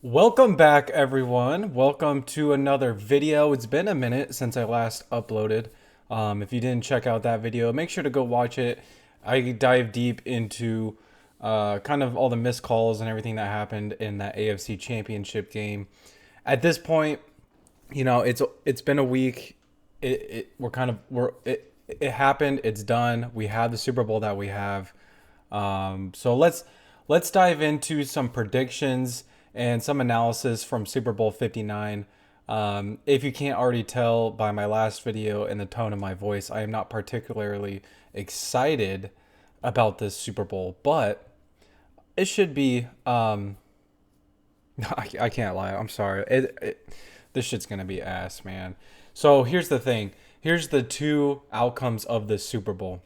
Welcome back, everyone. Welcome to another video. It's been a minute since I last uploaded. If you didn't check out that video, make sure to go watch it. I dive deep into kind of all the missed calls and everything that happened in that AFC Championship game. At this point, it's been a week. It happened. It's done. We have the Super Bowl that we have. So let's dive into some predictions and some analysis from Super Bowl 59. If you can't already tell by my last video and the tone of my voice, I am not particularly excited about this Super Bowl, but it should be. I can't lie. I'm sorry. This shit's gonna be ass, man. So here's the thing. Here's the two outcomes of this Super Bowl.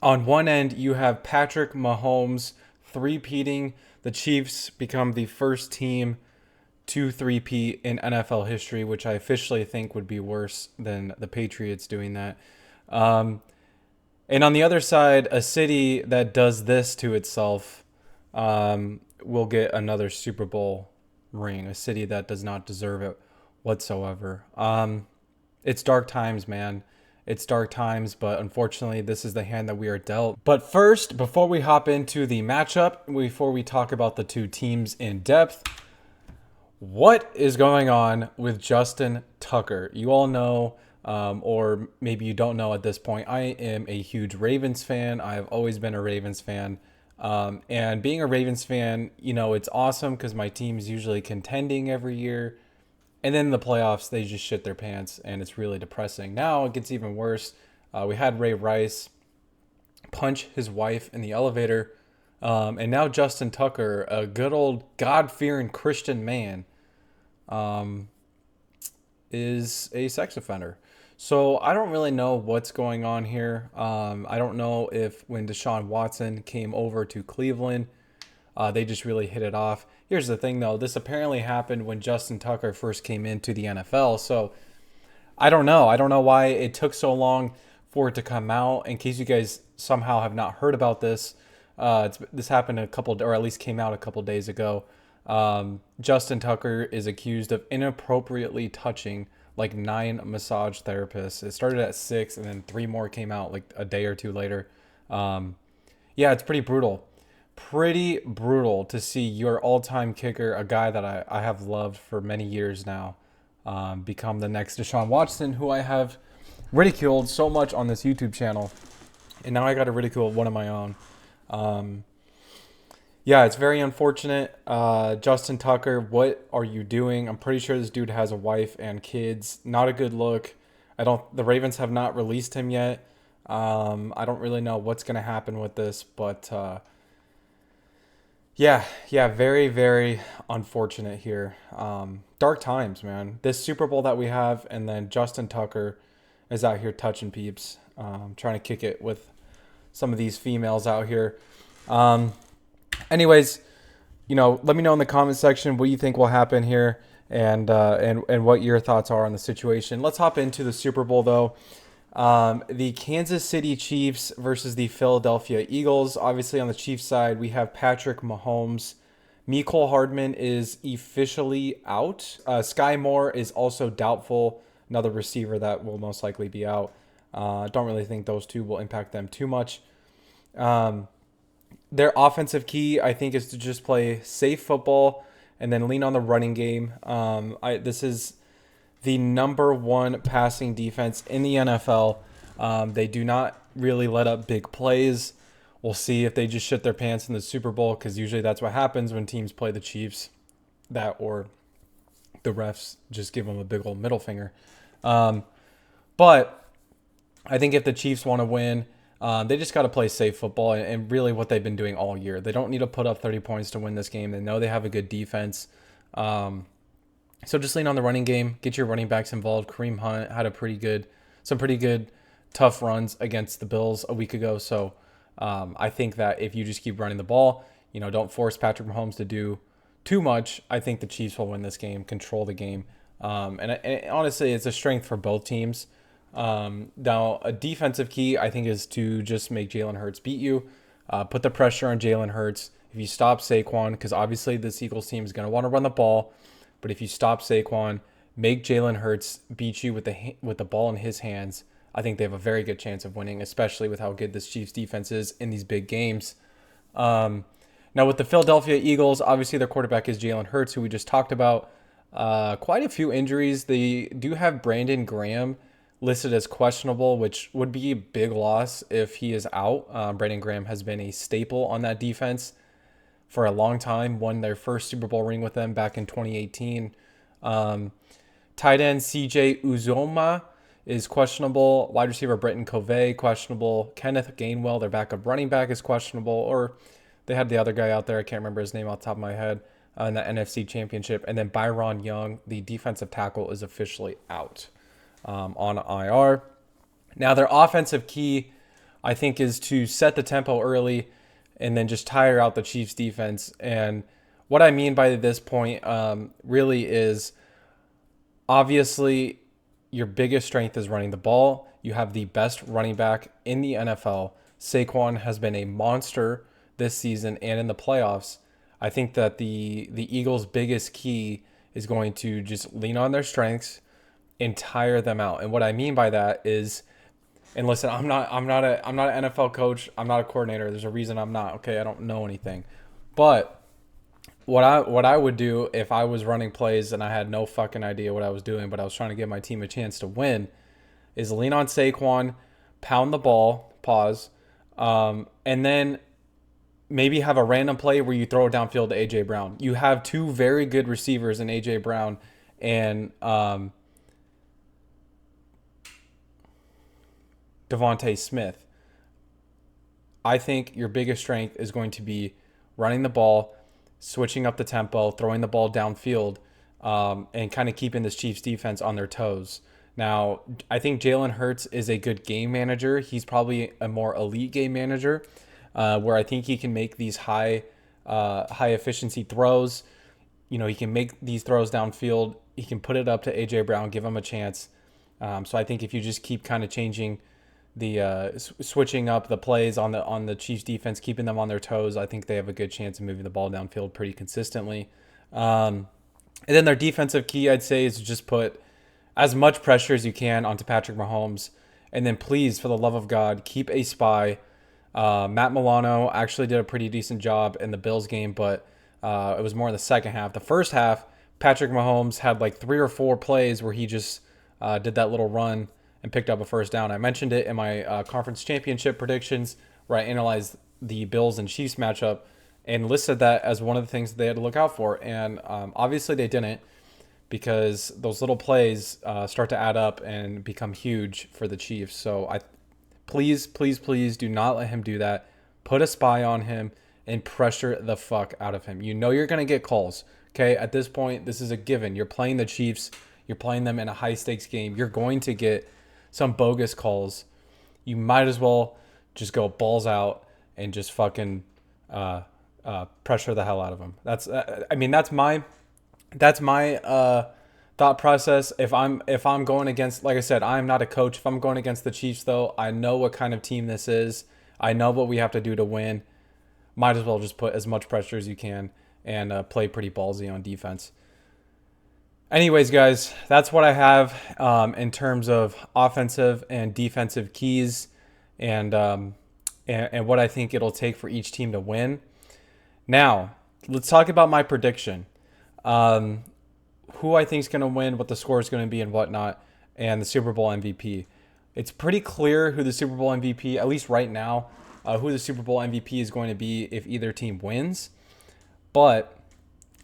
On one end, you have Patrick Mahomes three-peating. The Chiefs become the first team to three-peat in NFL history, which I officially think would be worse than the Patriots doing that. And on the other side, a city that does this to itself will get another Super Bowl ring, a city that does not deserve it whatsoever. It's dark times, man. It's dark times, but unfortunately, this is the hand that we are dealt. But first, before we hop into the matchup, before we talk about the two teams in depth, what is going on with Justin Tucker? You all know, or maybe you don't know at this point, I am a huge Ravens fan. I've always been a Ravens fan. And being a Ravens fan, it's awesome because my team's usually contending every year. And then in the playoffs, they just shit their pants, and it's really depressing. Now it gets even worse. We had Ray Rice punch his wife in the elevator. And now Justin Tucker, a good old God-fearing Christian man, is a sex offender. So I don't really know what's going on here. I don't know if when Deshaun Watson came over to Cleveland, they just really hit it off. Here's the thing, though. This apparently happened when Justin Tucker first came into the NFL. So I don't know. I don't know why it took so long for it to come out. In case you guys somehow have not heard about this, this happened or at least came out a couple days ago. Justin Tucker is accused of inappropriately touching like 9 massage therapists. It started at 6, and then 3 more came out like a day or two later. Yeah, it's pretty brutal. Pretty brutal to see your all-time kicker, a guy that I have loved for many years now, become the next Deshaun Watson, who I have ridiculed so much on this YouTube channel. And now I got to ridicule one of my own. Yeah, it's very unfortunate. Justin Tucker, what are you doing? I'm pretty sure this dude has a wife and kids. Not a good look. The Ravens have not released him yet. I don't really know what's going to happen with this, but yeah, very, very unfortunate here. Dark times, man. This Super Bowl that we have, and then Justin Tucker is out here touching peeps, trying to kick it with some of these females out here. Anyways, let me know in the comment section what you think will happen here, and what your thoughts are on the situation. Let's hop into the Super Bowl, though. The Kansas City Chiefs versus the Philadelphia Eagles. Obviously, on the Chiefs side, we have Patrick Mahomes. Mecole Hardman is officially out. Sky Moore is also doubtful. Another receiver that will most likely be out. Don't really think those two will impact them too much. Their offensive key, I think, is to just play safe football and then lean on the running game. This is the number 1 passing defense in the NFL. They do not really let up big plays. We'll see if they just shit their pants in the Super Bowl, because usually that's what happens when teams play the Chiefs. That, or the refs just give them a big old middle finger. But I think if the Chiefs want to win, they just got to play safe football, and really what they've been doing all year. They don't need to put up 30 points to win this game. They know they have a good defense. So just lean on the running game, get your running backs involved. Kareem Hunt had some pretty good tough runs against the Bills a week ago. So I think that if you just keep running the ball, don't force Patrick Mahomes to do too much, I think the Chiefs will win this game, control the game. And honestly, it's a strength for both teams. Now, a defensive key, I think, is to just make Jalen Hurts beat you. Put the pressure on Jalen Hurts. if you stop Saquon, because obviously this Eagles team is going to want to run the ball, but if you stop Saquon, make Jalen Hurts beat you with the ball in his hands, I think they have a very good chance of winning, especially with how good this Chiefs defense is in these big games. Now with the Philadelphia Eagles, obviously their quarterback is Jalen Hurts, who we just talked about. Quite a few injuries. They do have Brandon Graham listed as questionable, which would be a big loss if he is out. Brandon Graham has been a staple on that defense for a long time, won their first Super Bowl ring with them back in 2018. Tight end CJ Uzoma is questionable. Wide receiver Britton Covey, questionable. Kenneth Gainwell, their backup running back, is questionable. Or they had the other guy out there, I can't remember his name off the top of my head, in the NFC Championship. And then Byron Young, the defensive tackle, is officially out on IR. Now, their offensive key, I think, is to set the tempo early and then just tire out the Chiefs defense. And what I mean by this point really is, obviously, your biggest strength is running the ball. You have the best running back in the NFL. Saquon has been a monster this season and in the playoffs. I think that the Eagles' biggest key is going to just lean on their strengths and tire them out. And what I mean by that is, and listen, I'm not an NFL coach. I'm not a coordinator. There's a reason I'm not. Okay, I don't know anything. But what I would do if I was running plays and I had no fucking idea what I was doing, but I was trying to give my team a chance to win, is lean on Saquon, pound the ball, pause, and then maybe have a random play where you throw it downfield to A.J. Brown. You have two very good receivers in A.J. Brown and Devontae Smith. I think your biggest strength is going to be running the ball, switching up the tempo, throwing the ball downfield, and kind of keeping this Chiefs defense on their toes. Now, I think Jalen Hurts is a good game manager. He's probably a more elite game manager, where I think he can make these high efficiency throws. You know, he can make these throws downfield. He can put it up to A.J. Brown, give him a chance. So I think if you just keep kind of changing switching up the plays on the Chiefs defense, keeping them on their toes, I think they have a good chance of moving the ball downfield pretty consistently. And then their defensive key, I'd say, is to just put as much pressure as you can onto Patrick Mahomes. And then please, for the love of God, keep a spy. Matt Milano actually did a pretty decent job in the Bills game, but it was more in the second half. The first half, Patrick Mahomes had like 3 or 4 plays where he just did that little run and picked up a first down. I mentioned it in my conference championship predictions, where I analyzed the Bills and Chiefs matchup and listed that as one of the things that they had to look out for. And obviously they didn't, because those little plays start to add up and become huge for the Chiefs. So please do not let him do that. Put a spy on him and pressure the fuck out of him. You know you're going to get calls. Okay, at this point, this is a given. You're playing the Chiefs. You're playing them in a high-stakes game. You're going to get some bogus calls. You might as well just go balls out and just fucking pressure the hell out of them. That's my thought process. If I'm going against, like I said, I'm not a coach. If I'm going against the Chiefs, though, I know what kind of team this is. I know what we have to do to win. Might as well just put as much pressure as you can and play pretty ballsy on defense. Anyways, guys, that's what I have in terms of offensive and defensive keys and what I think it'll take for each team to win. Now, let's talk about my prediction. Who I think is going to win, what the score is going to be and whatnot, and the Super Bowl MVP. It's pretty clear who the Super Bowl MVP, at least right now, who the Super Bowl MVP is going to be if either team wins. But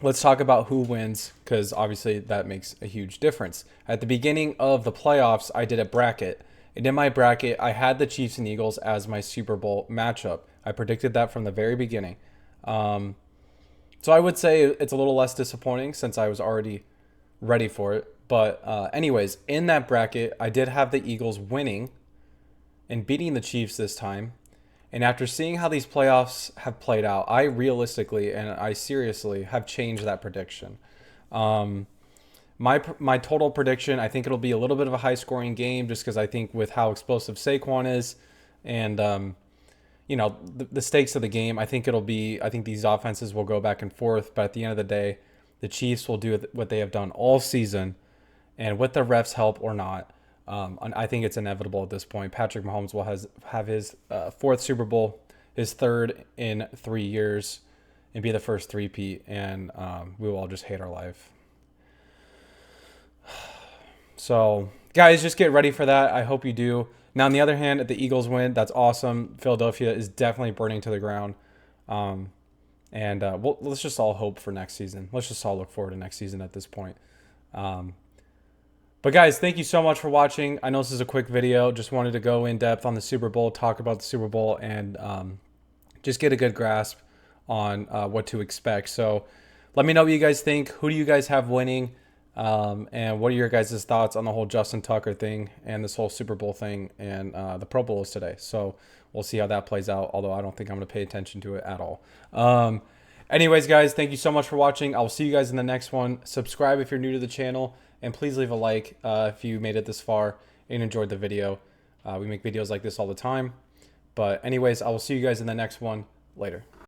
let's talk about who wins, because obviously that makes a huge difference. At the beginning of the playoffs, I did a bracket. And in my bracket, I had the Chiefs and Eagles as my Super Bowl matchup. I predicted that from the very beginning. So I would say it's a little less disappointing since I was already ready for it. But anyways, in that bracket, I did have the Eagles winning and beating the Chiefs this time. And after seeing how these playoffs have played out, I realistically and I seriously have changed that prediction. My total prediction, I think it'll be a little bit of a high-scoring game, just because I think with how explosive Saquon is, and you know, the stakes of the game. I think I think these offenses will go back and forth, but at the end of the day, the Chiefs will do what they have done all season, and with the refs' help or not, I think it's inevitable at this point. Patrick Mahomes will have his fourth Super Bowl, his third in 3 years, and be the first three-peat, and we will all just hate our life. So, guys, just get ready for that. I hope you do. Now, on the other hand, if the Eagles win, that's awesome. Philadelphia is definitely burning to the ground. Let's just all hope for next season. Let's just all look forward to next season at this point. But guys, thank you so much for watching. I know this is a quick video. Just wanted to go in depth on the Super Bowl, talk about the Super Bowl, and just get a good grasp on what to expect. So let me know what you guys think. Who do you guys have winning? And what are your guys' thoughts on the whole Justin Tucker thing and this whole Super Bowl thing and the Pro Bowl is today. So we'll see how that plays out, although I don't think I'm going to pay attention to it at all. Anyways, guys, thank you so much for watching. I'll see you guys in the next one. Subscribe if you're new to the channel, and please leave a like if you made it this far and enjoyed the video. We make videos like this all the time. But anyways, I will see you guys in the next one. Later.